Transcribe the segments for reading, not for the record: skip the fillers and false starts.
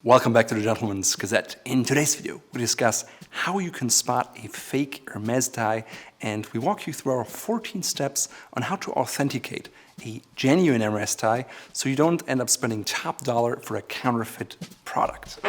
Welcome back to the Gentleman's Gazette. In today's video, we discuss how you can spot a fake Hermes tie, and we walk you through our 14 steps on how to authenticate a genuine Hermes tie so you don't end up spending top dollar for a counterfeit product.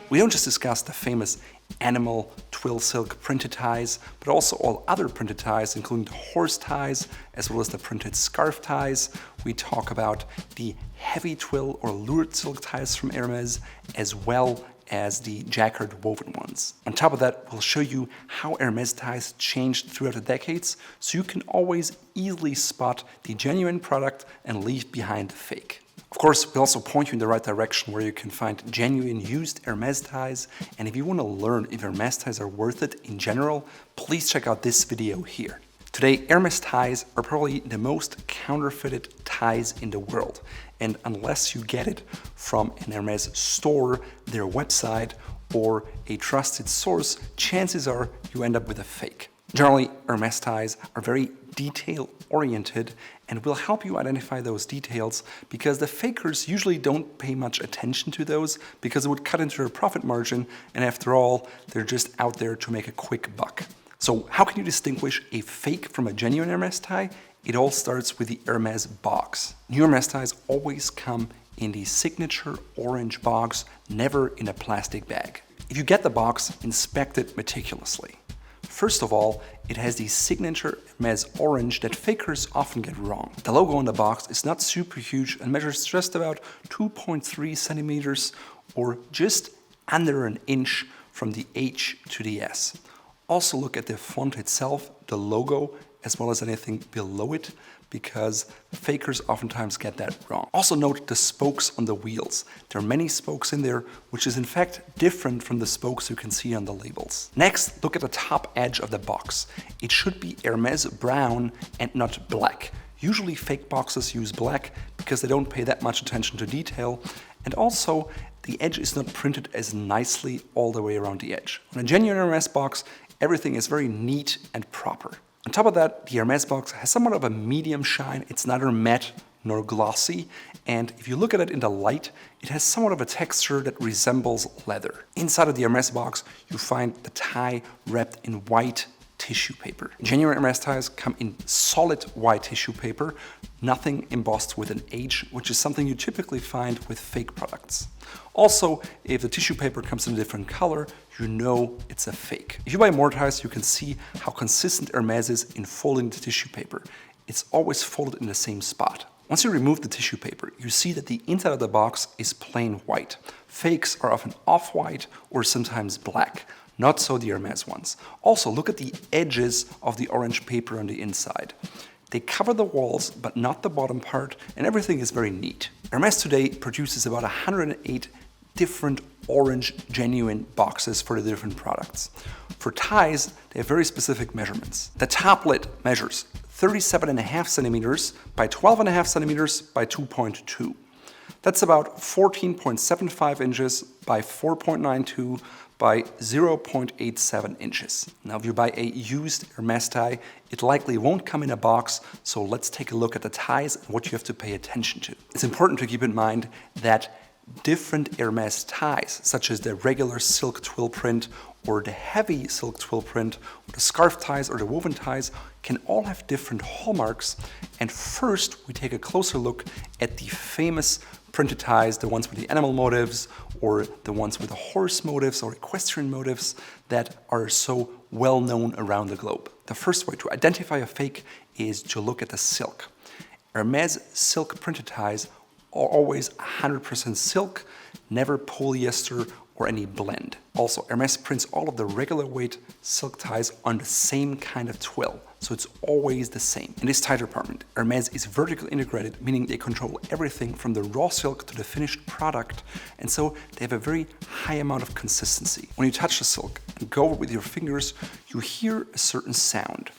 We don't just discuss the famous animal twill silk printed ties, but also all other printed ties, including the horse ties, as well as the printed scarf ties. We talk about the heavy twill or lured silk ties from Hermes, as well as the jacquard woven ones. On top of that, we'll show you how Hermes ties changed throughout the decades, so you can always easily spot the genuine product and leave behind the fake. Of course, we'll also point you in the right direction where you can find genuine used Hermes ties, and if you want to learn if Hermes ties are worth it in general, please check out this video here. Today, Hermes ties are probably the most counterfeited ties in the world, and unless you get it from an Hermes store, their website, or a trusted source, chances are you end up with a fake. Generally, Hermes ties are very detail-oriented and will help you identify those details because the fakers usually don't pay much attention to those because it would cut into their profit margin, and after all, they're just out there to make a quick buck. So how can you distinguish a fake from a genuine Hermes tie? It all starts with the Hermes box. New Hermes ties always come in the signature orange box, never in a plastic bag. If you get the box, inspect it meticulously. First of all, it has the signature Hermes orange that fakers often get wrong. The logo on the box is not super huge and measures just about 2.3 centimeters or just under an inch from the H to the S. Also look at the font itself, the logo, as well as anything below it, because fakers oftentimes get that wrong. Also note the spokes on the wheels. There are many spokes in there, which is in fact different from the spokes you can see on the labels. Next, look at the top edge of the box. It should be Hermes brown and not black. Usually fake boxes use black because they don't pay that much attention to detail, and also the edge is not printed as nicely all the way around the edge. On a genuine Hermes box, everything is very neat and proper. On top of that, the Hermes box has somewhat of a medium shine. It's neither matte nor glossy, and if you look at it in the light, it has somewhat of a texture that resembles leather. Inside of the Hermes box, you find the tie wrapped in white tissue paper. Genuine Hermes ties come in solid white tissue paper, nothing embossed with an H, which is something you typically find with fake products. Also, if the tissue paper comes in a different color, you know it's a fake. If you buy more ties, you can see how consistent Hermes is in folding the tissue paper. It's always folded in the same spot. Once you remove the tissue paper, you see that the inside of the box is plain white. Fakes are often off-white or sometimes black. Not so the Hermes ones. Also, look at the edges of the orange paper on the inside. They cover the walls, but not the bottom part, and everything is very neat. Hermes today produces about 108 different orange genuine boxes for the different products. For ties, they have very specific measurements. The top lid measures 37.5 centimeters by 12.5 centimeters by 2.2. That's about 14.75 inches by 4.92 by 0.87 inches. Now, if you buy a used Hermes tie, it likely won't come in a box, so let's take a look at the ties and what you have to pay attention to. It's important to keep in mind that different Hermes ties, such as the regular silk twill print or the heavy silk twill print, or the scarf ties or the woven ties, can all have different hallmarks. And first, we take a closer look at the famous printed ties, the ones with the animal motifs, or the ones with the horse motifs or equestrian motifs that are so well known around the globe. The first way to identify a fake is to look at the silk. Hermes silk printed ties are always 100% silk, never polyester or any blend. Also, Hermes prints all of the regular weight silk ties on the same kind of twill, so it's always the same. In this tie department, Hermes is vertically integrated, meaning they control everything from the raw silk to the finished product, and so they have a very high amount of consistency. When you touch the silk and go over it with your fingers, you hear a certain sound.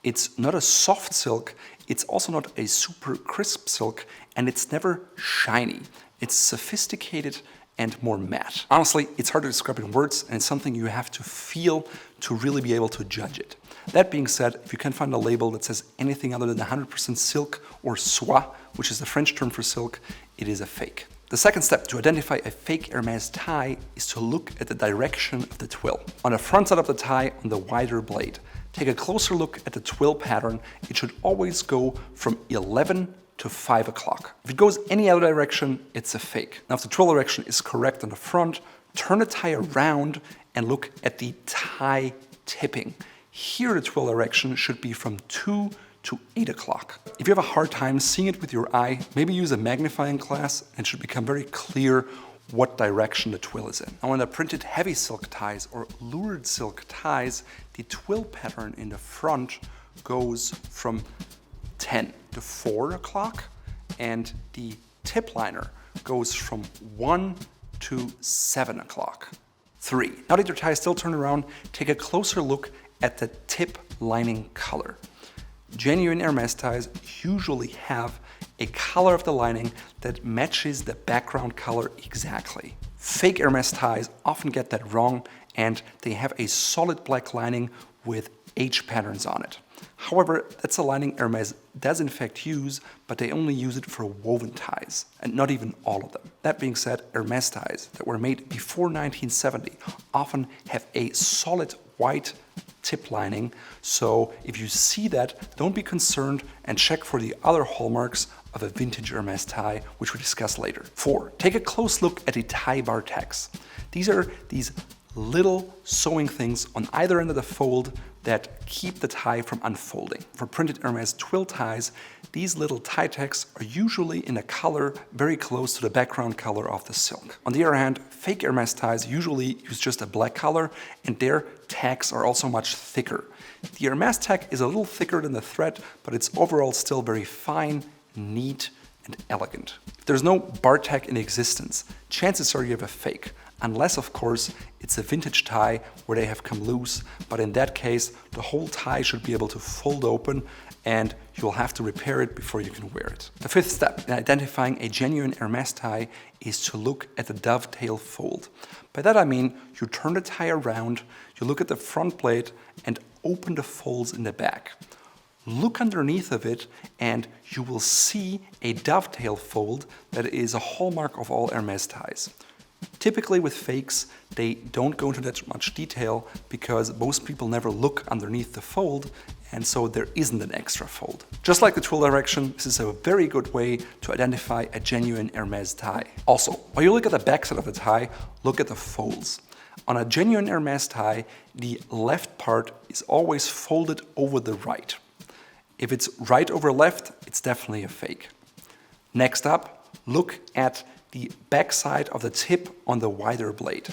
It's not a soft silk, it's also not a super crisp silk, and it's never shiny. It's sophisticated and more matte. Honestly, it's hard to describe in words, and it's something you have to feel to really be able to judge it. That being said, if you can find a label that says anything other than 100% silk or soie, which is the French term for silk, it is a fake. The second step to identify a fake Hermès tie is to look at the direction of the twill. On the front side of the tie, on the wider blade, take a closer look at the twill pattern. It should always go from 11 to 5 o'clock. If it goes any other direction, it's a fake. Now, if the twill direction is correct on the front, turn the tie around and look at the tie tipping. Here, the twill direction should be from 2 to 8 o'clock. If you have a hard time seeing it with your eye, maybe use a magnifying glass and it should become very clear what direction the twill is in. Now, when I printed heavy silk ties or lured silk ties, the twill pattern in the front goes from 10 to 4 o'clock and the tip liner goes from 1 to 7 o'clock. 3. Now that your tie is still turned around, take a closer look at the tip lining color. Genuine Hermès ties usually have a color of the lining that matches the background color exactly. Fake Hermès ties often get that wrong and they have a solid black lining with H patterns on it. However, that's a lining Hermès does in fact use, but they only use it for woven ties, and not even all of them. That being said, Hermès ties that were made before 1970 often have a solid white tip lining, so if you see that, don't be concerned and check for the other hallmarks of a vintage Hermès tie, which we discuss later. 4. Take a close look at the tie bar tacks. These are these little sewing things on either end of the fold that keep the tie from unfolding. For printed Hermès twill ties, these little tie tacks are usually in a color very close to the background color of the silk. On the other hand, fake Hermès ties usually use just a black color and their tacks are also much thicker. The Hermès tack is a little thicker than the thread, but it's overall still very fine, neat, and elegant. If there's no bar tack in existence, chances are you have a fake. Unless, of course, it's a vintage tie where they have come loose, but in that case, the whole tie should be able to fold open and you'll have to repair it before you can wear it. The 5th step in identifying a genuine Hermès tie is to look at the dovetail fold. By that I mean you turn the tie around, you look at the front blade and open the folds in the back. Look underneath of it and you will see a dovetail fold that is a hallmark of all Hermès ties. Typically with fakes, they don't go into that much detail because most people never look underneath the fold and so there isn't an extra fold. Just like the twill direction, this is a very good way to identify a genuine Hermès tie. Also, while you look at the back side of the tie, look at the folds. On a genuine Hermès tie, the left part is always folded over the right. If it's right over left, it's definitely a fake. Next up, look at the back side of the tip on the wider blade.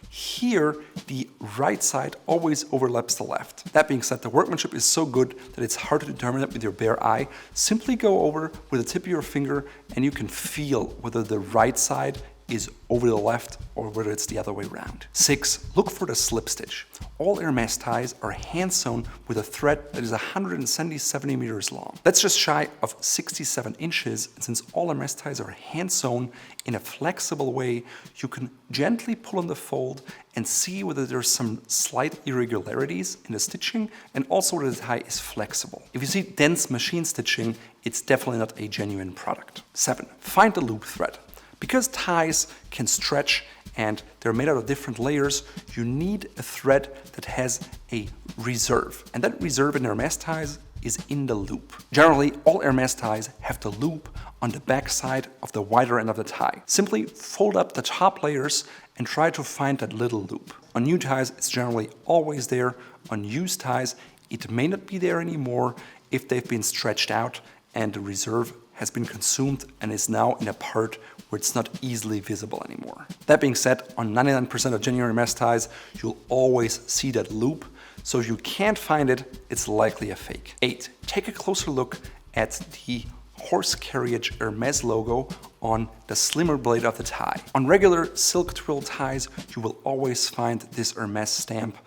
Here, the right side always overlaps the left. That being said, the workmanship is so good that it's hard to determine it with your bare eye. Simply go over with the tip of your finger and you can feel whether the right side is over the left or whether it's the other way around. 6. Look for the slip stitch. All Hermès ties are hand sewn with a thread that is 170 centimeters long. That's just shy of 67 inches, and since all Hermès ties are hand sewn in a flexible way, you can gently pull on the fold and see whether there's some slight irregularities in the stitching and also whether the tie is flexible. If you see dense machine stitching, it's definitely not a genuine product. 7. Find the loop thread. Because ties can stretch and they're made out of different layers, you need a thread that has a reserve. And that reserve in Hermès ties is in the loop. Generally, all Hermès ties have the loop on the back side of the wider end of the tie. Simply fold up the top layers and try to find that little loop. On new ties, it's generally always there. On used ties, it may not be there anymore if they've been stretched out and the reserve has been consumed and is now in a part where it's not easily visible anymore. That being said, on 99% of genuine Hermès ties, you'll always see that loop. So if you can't find it, it's likely a fake. 8. Take a closer look at the horse carriage Hermès logo on the slimmer blade of the tie. On regular silk twill ties, you will always find this Hermès stamp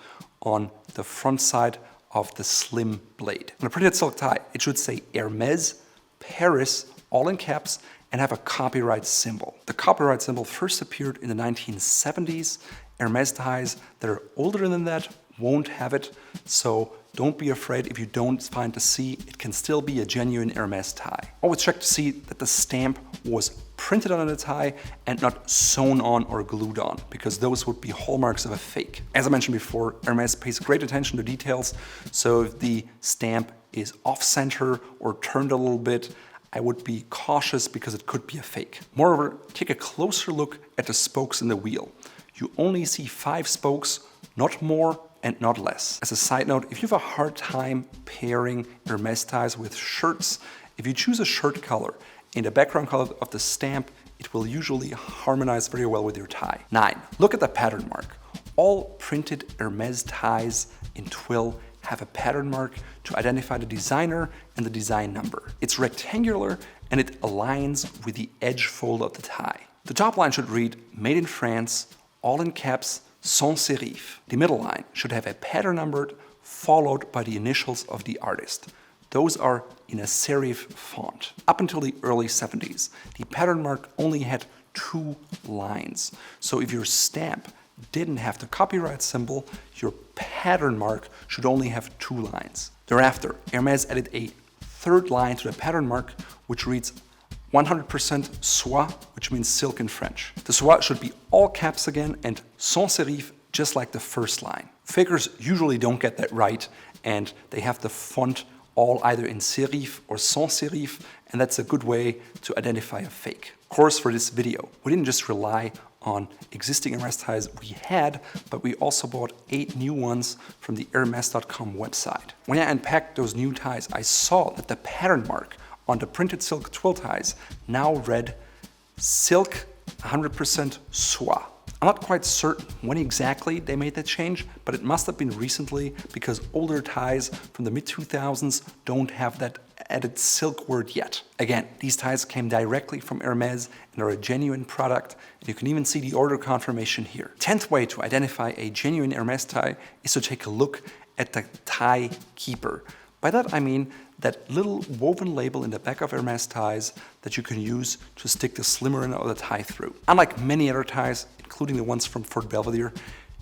on the front side of the slim blade. On a printed silk tie, it should say Hermès, Paris, all in caps, and have a copyright symbol. The copyright symbol first appeared in the 1970s. Hermès ties that are older than that won't have it, so don't be afraid if you don't find the C, it can still be a genuine Hermes tie. Always check to see that the stamp was printed on the tie and not sewn on or glued on, because those would be hallmarks of a fake. As I mentioned before, Hermes pays great attention to details, so if the stamp is off-center or turned a little bit, I would be cautious because it could be a fake. Moreover, take a closer look at the spokes in the wheel. You only see 5 spokes, not more and not less. As a side note, if you have a hard time pairing Hermes ties with shirts, if you choose a shirt color in the background color of the stamp, it will usually harmonize very well with your tie. 9. Look at the pattern mark. All printed Hermes ties in TWILL have a pattern mark to identify the designer and the design number. It's rectangular and it aligns with the edge fold of the tie. The top line should read, "Made in France," all in caps, sans serif. The middle line should have a pattern number followed by the initials of the artist. Those are in a serif font. Up until the early 70s, the pattern mark only had 2 lines. So if your stamp didn't have the copyright symbol, your pattern mark should only have 2 lines. Thereafter, Hermes added a 3rd line to the pattern mark, which reads 100% soie, which means silk in French. The soie should be all caps again and sans serif, just like the first line. Fakers usually don't get that right, and they have the font all either in serif or sans serif, and that's a good way to identify a fake. Of course, for this video, we didn't just rely on existing Hermes ties we had, but we also bought 8 new ones from the Hermes.com website. When I unpacked those new ties, I saw that the pattern mark on the printed silk twill ties now read silk 100% soie. I'm not quite certain when exactly they made that change, but it must have been recently because older ties from the mid-2000s don't have that added silk word yet. Again, these ties came directly from Hermes and are a genuine product, and you can even see the order confirmation here. 10th way to identify a genuine Hermes tie is to take a look at the tie keeper. By that I mean that little woven label in the back of Hermes ties that you can use to stick the slimmer end of the tie through. Unlike many other ties, including the ones from Fort Belvedere,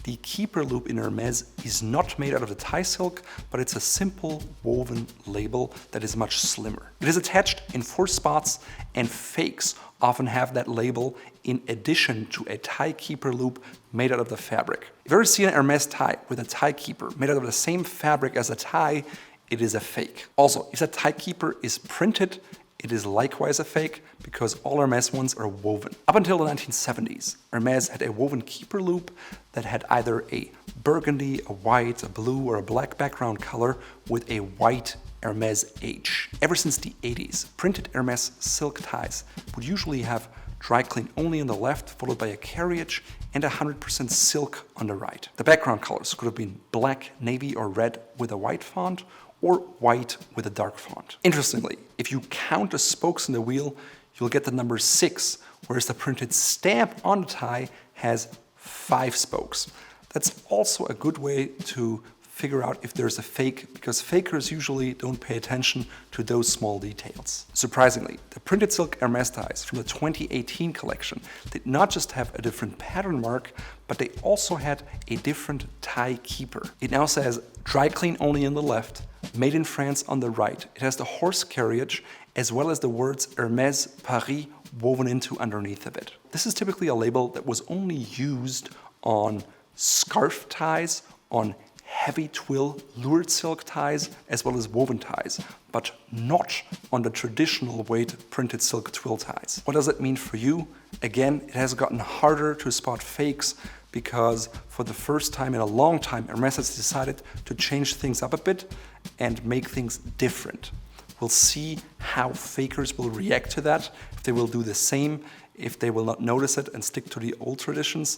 the keeper loop in Hermes is not made out of the tie silk, but it's a simple woven label that is much slimmer. It is attached in 4 spots, and fakes often have that label in addition to a tie keeper loop made out of the fabric. If you ever see an Hermes tie with a tie keeper made out of the same fabric as a tie, it is a fake. Also, if that tie keeper is printed, it is likewise a fake because all Hermes ones are woven. Up until the 1970s, Hermes had a woven keeper loop that had either a burgundy, a white, a blue, or a black background color with a white Hermes H. Ever since the 80s, printed Hermes silk ties would usually have dry clean only on the left, followed by a carriage and 100% silk on the right. The background colors could have been black, navy, or red with a white font, or white with a dark font. Interestingly, if you count the spokes in the wheel, you'll get the number 6, whereas the printed stamp on the tie has 5 spokes. That's also a good way to figure out if there's a fake, because fakers usually don't pay attention to those small details. Surprisingly, the printed silk Hermes ties from the 2018 collection did not just have a different pattern mark, but they also had a different tie keeper. It now says dry clean only on the left, made in France on the right. It has the horse carriage as well as the words Hermes Paris woven into underneath of it. This is typically a label that was only used on scarf ties, on heavy twill lured silk ties, as well as woven ties, but not on the traditional weight printed silk twill ties. What does it mean for you? Again, it has gotten harder to spot fakes because for the first time in a long time, Hermes has decided to change things up a bit and make things different. We'll see how fakers will react to that, if they will do the same, if they will not notice it and stick to the old traditions.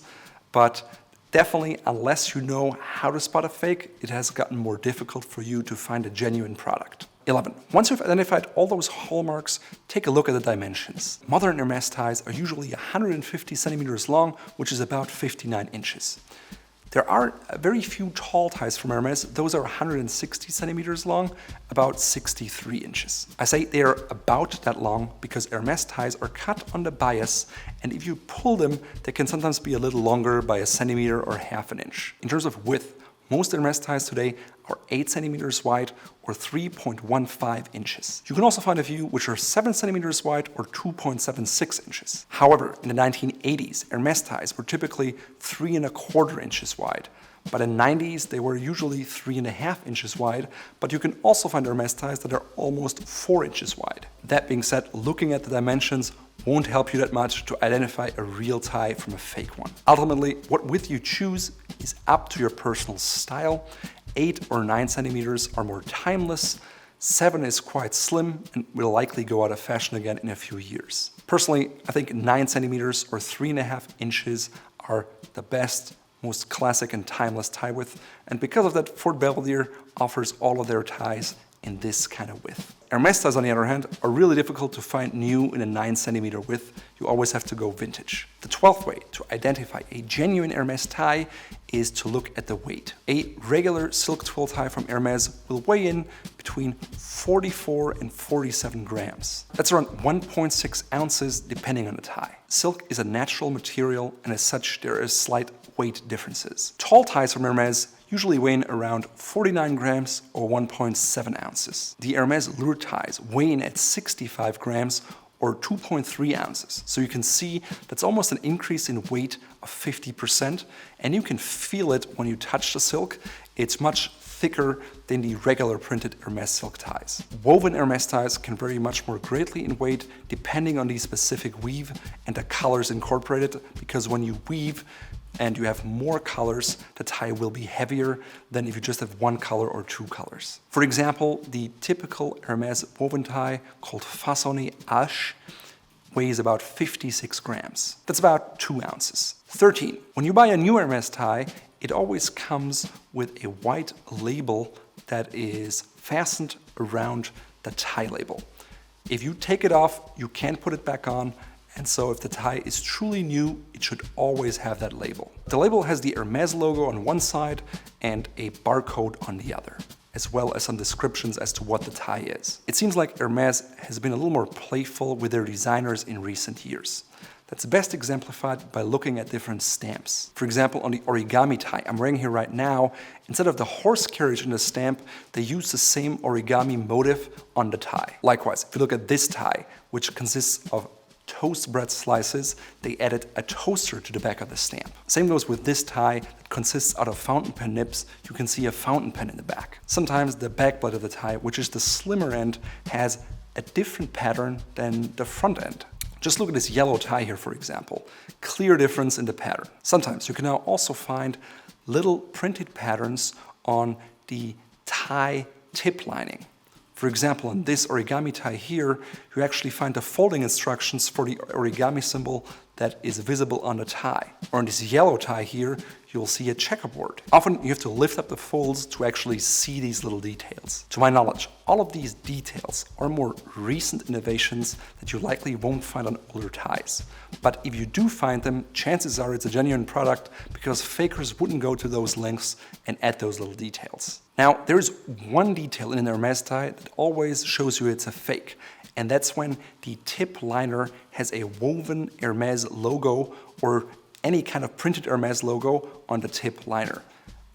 But definitely, unless you know how to spot a fake, it has gotten more difficult for you to find a genuine product. 11. Once you've identified all those hallmarks, take a look at the dimensions. Modern Hermes ties are usually 150 centimeters long, which is about 59 inches. There are very few tall ties from Hermes. Those are 160 centimeters long, about 63 inches. I say they are about that long because Hermes ties are cut on the bias, and if you pull them, they can sometimes be a little longer by a centimeter or half an inch. In terms of width, Most Hermes ties today are 8 centimeters wide or 3.15 inches. You can also find a few which are 7 centimeters wide or 2.76 inches. However, in the 1980s, Hermes ties were typically 3.25 inches wide. But in the 90s, they were usually 3.5 inches wide, but you can also find Hermes ties that are almost 4 inches wide. That being said, looking at the dimensions won't help you that much to identify a real tie from a fake one. Ultimately, what width you choose is up to your personal style. 8 or 9 centimeters are more timeless. 7 is quite slim and will likely go out of fashion again in a few years. Personally, I think 9 centimeters or 3.5 inches are the best, most classic and timeless tie width, and because of that, Fort Belvedere offers all of their ties in this kind of width. Hermes ties, on the other hand, are really difficult to find new in a 9 centimeter width. You always have to go vintage. The 12th way to identify a genuine Hermes tie is to look at the weight. A regular silk twill tie from Hermes will weigh in between 44 and 47 grams. That's around 1.6 ounces depending on the tie. Silk is a natural material, and as such there are slight weight differences. Tall ties from Hermes usually weigh in around 49 grams or 1.7 ounces. The Hermes lure ties weigh in at 65 grams or 2.3 ounces. So you can see that's almost an increase in weight of 50%, and you can feel it when you touch the silk. It's much thicker than the regular printed Hermes silk ties. Woven Hermes ties can vary much more greatly in weight depending on the specific weave and the colors incorporated, because when you weave and you have more colors, the tie will be heavier than if you just have one color or two colors. For example, the typical Hermes woven tie called Façonné H weighs about 56 grams. That's about 2 ounces. 13. When you buy a new Hermes tie, it always comes with a white label that is fastened around the tie label. If you take it off, you can't put it back on. And so if the tie is truly new, it should always have that label. The label has the Hermes logo on one side and a barcode on the other, as well as some descriptions as to what the tie is. It seems like Hermes has been a little more playful with their designers in recent years. That's best exemplified by looking at different stamps. For example, on the origami tie I'm wearing here right now, instead of the horse carriage in the stamp, they use the same origami motif on the tie. Likewise, if you look at this tie, which consists of toast bread slices, they added a toaster to the back of the stamp. Same goes with this tie that consists out of fountain pen nibs. You can see a fountain pen in the back. Sometimes the back blade of the tie, which is the slimmer end, has a different pattern than the front end. Just look at this yellow tie here, for example. Clear difference in the pattern. Sometimes you can now also find little printed patterns on the tie tip lining. For example, on this origami tie here, you actually find the folding instructions for the origami symbol that is visible on the tie. Or on this yellow tie here, you'll see a checkerboard. Often you have to lift up the folds to actually see these little details. To my knowledge, all of these details are more recent innovations that you likely won't find on older ties. But if you do find them, chances are it's a genuine product, because fakers wouldn't go to those lengths and add those little details. Now, there's one detail in an Hermes tie that always shows you it's a fake, and that's when the tip liner has a woven Hermes logo or any kind of printed Hermes logo on the tip liner.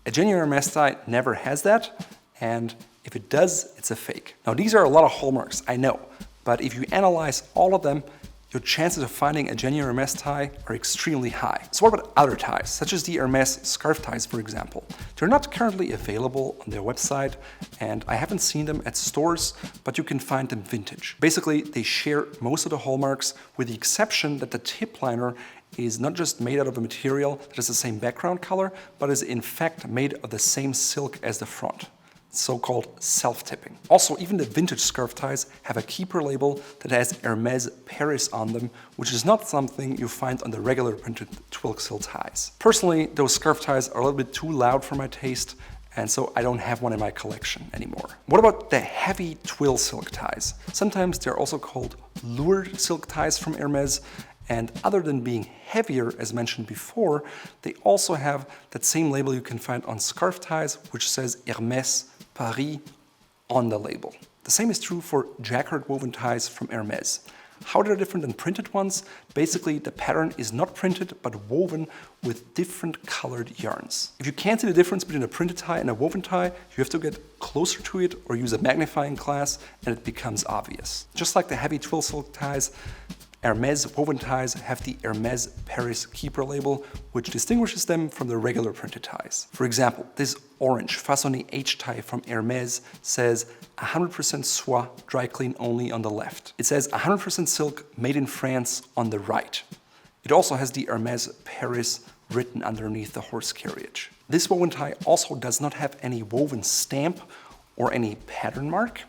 A genuine Hermes tie never has that, and if it does, it's a fake. Now, these are a lot of hallmarks, I know, but if you analyze all of them, your chances of finding a genuine Hermes tie are extremely high. So what about other ties, such as the Hermes scarf ties, for example? They're not currently available on their website, and I haven't seen them at stores, but you can find them vintage. Basically, they share most of the hallmarks, with the exception that the tip liner is not just made out of a material that has the same background color, but is in fact made of the same silk as the front, so-called self-tipping. Also, even the vintage scarf ties have a keeper label that has Hermes Paris on them, which is not something you find on the regular printed twill silk ties. Personally, those scarf ties are a little bit too loud for my taste, and so I don't have one in my collection anymore. What about the heavy twill silk ties? Sometimes they're also called lured silk ties from Hermes, and other than being heavier, as mentioned before, they also have that same label you can find on scarf ties, which says Hermès Paris on the label. The same is true for jacquard woven ties from Hermes. How they're different than printed ones? Basically, the pattern is not printed but woven with different colored yarns. If you can't see the difference between a printed tie and a woven tie, you have to get closer to it or use a magnifying glass and it becomes obvious. Just like the heavy twill silk ties, Hermes woven ties have the Hermes Paris Keeper label, which distinguishes them from the regular printed ties. For example, this orange Façonné H tie from Hermes says 100% soie, dry clean only on the left. It says 100% silk, made in France on the right. It also has the Hermes Paris written underneath the horse carriage. This woven tie also does not have any woven stamp or any pattern mark.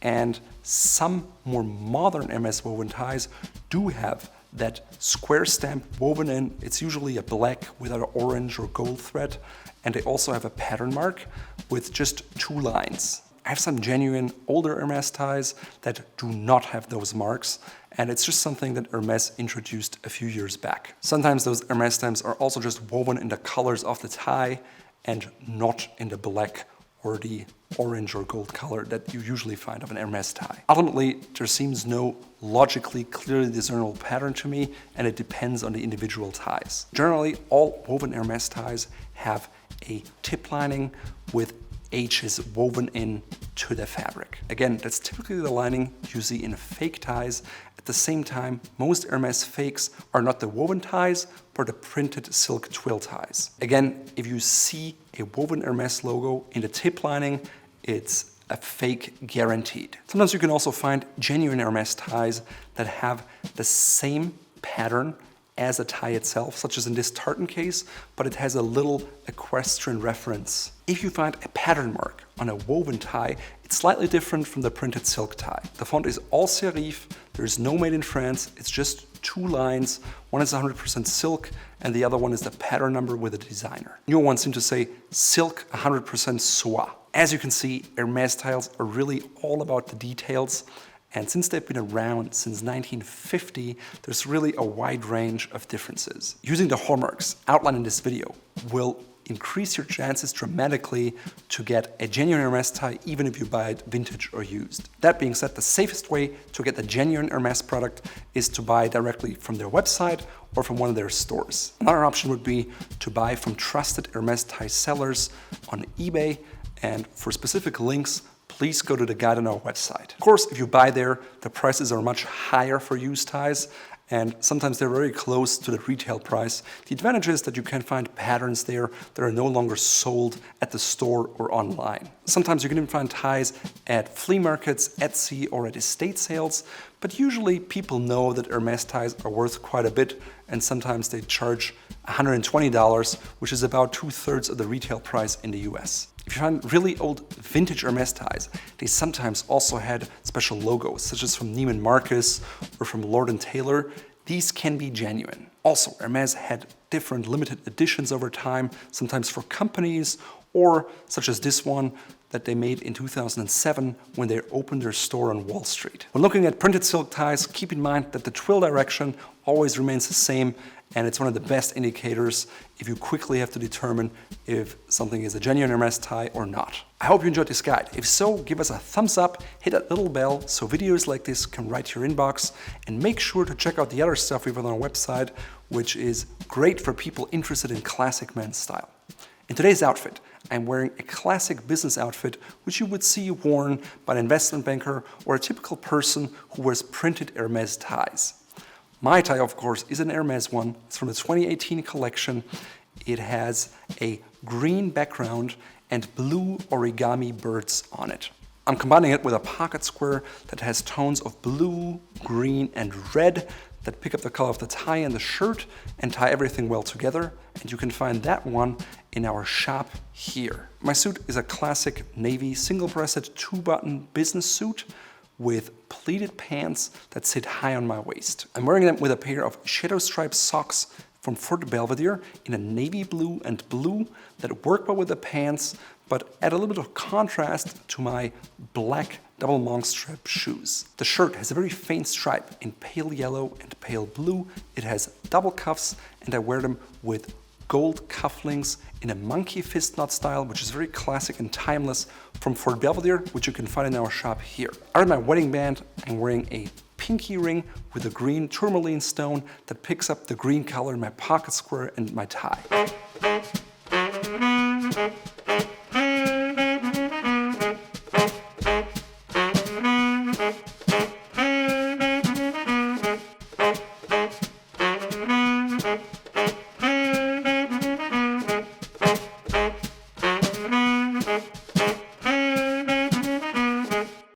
And some more modern Hermes woven ties do have that square stamp woven in. It's usually a black without an orange or gold thread. And they also have a pattern mark with just 2 lines. I have some genuine older Hermes ties that do not have those marks. And it's just something that Hermes introduced a few years back. Sometimes those Hermes stamps are also just woven in the colors of the tie and not in the black or the orange or gold color that you usually find of an Hermes tie. Ultimately, there seems no logically clearly discernible pattern to me, and it depends on the individual ties. Generally, all woven Hermes ties have a tip lining with H's woven in to the fabric. Again, that's typically the lining you see in fake ties. At the same time, most Hermes fakes are not the woven ties, but the printed silk twill ties. Again, if you see a woven Hermes logo in the tip lining, it's a fake guaranteed. Sometimes you can also find genuine Hermes ties that have the same pattern as a tie itself, such as in this tartan case, but it has a little equestrian reference. If you find a pattern mark on a woven tie, it's slightly different from the printed silk tie. The font is all serif, there is no made in France, it's just 2 lines. One is 100% silk and the other one is the pattern number with a designer. Newer ones seem to say silk 100% soie. As you can see, Hermes ties are really all about the details. And since they've been around since 1950, there's really a wide range of differences. Using the hallmarks outlined in this video will increase your chances dramatically to get a genuine Hermes tie even if you buy it vintage or used. That being said, the safest way to get a genuine Hermes product is to buy directly from their website or from one of their stores. Another option would be to buy from trusted Hermes tie sellers on eBay, and for specific links, please go to the guide on our website. Of course, if you buy there, the prices are much higher for used ties, and sometimes they're very close to the retail price. The advantage is that you can find patterns there that are no longer sold at the store or online. Sometimes you can even find ties at flea markets, Etsy, or at estate sales, but usually people know that Hermes ties are worth quite a bit, and sometimes they charge $120, which is about 2/3 of the retail price in the US. If you find really old vintage Hermes ties, they sometimes also had special logos, such as from Neiman Marcus or from Lord & Taylor. These can be genuine. Also, Hermes had different limited editions over time, sometimes for companies, or such as this one that they made in 2007 when they opened their store on Wall Street. When looking at printed silk ties, keep in mind that the twill direction always remains the same, and it's one of the best indicators if you quickly have to determine if something is a genuine Hermes tie or not. I hope you enjoyed this guide. If so, give us a thumbs up, hit that little bell so videos like this come right to your inbox, and make sure to check out the other stuff we've on our website, which is great for people interested in classic men's style. In today's outfit, I'm wearing a classic business outfit which you would see worn by an investment banker or a typical person who wears printed Hermes ties. My tie, of course, is an Hermes one. It's from the 2018 collection. It has a green background and blue origami birds on it. I'm combining it with a pocket square that has tones of blue, green, and red that pick up the color of the tie and the shirt and tie everything well together. And you can find that one in our shop here. My suit is a classic navy single-breasted 2-button business suit with pleated pants that sit high on my waist. I'm wearing them with a pair of shadow striped socks from Fort Belvedere in a navy blue and blue that work well with the pants, but add a little bit of contrast to my black double monk strap shoes. The shirt has a very faint stripe in pale yellow and pale blue. It has double cuffs, and I wear them with gold cufflinks in a monkey fist knot style, which is very classic and timeless from Fort Belvedere, which you can find in our shop here. Out of my wedding band, I'm wearing a pinky ring with a green tourmaline stone that picks up the green color in my pocket square and my tie.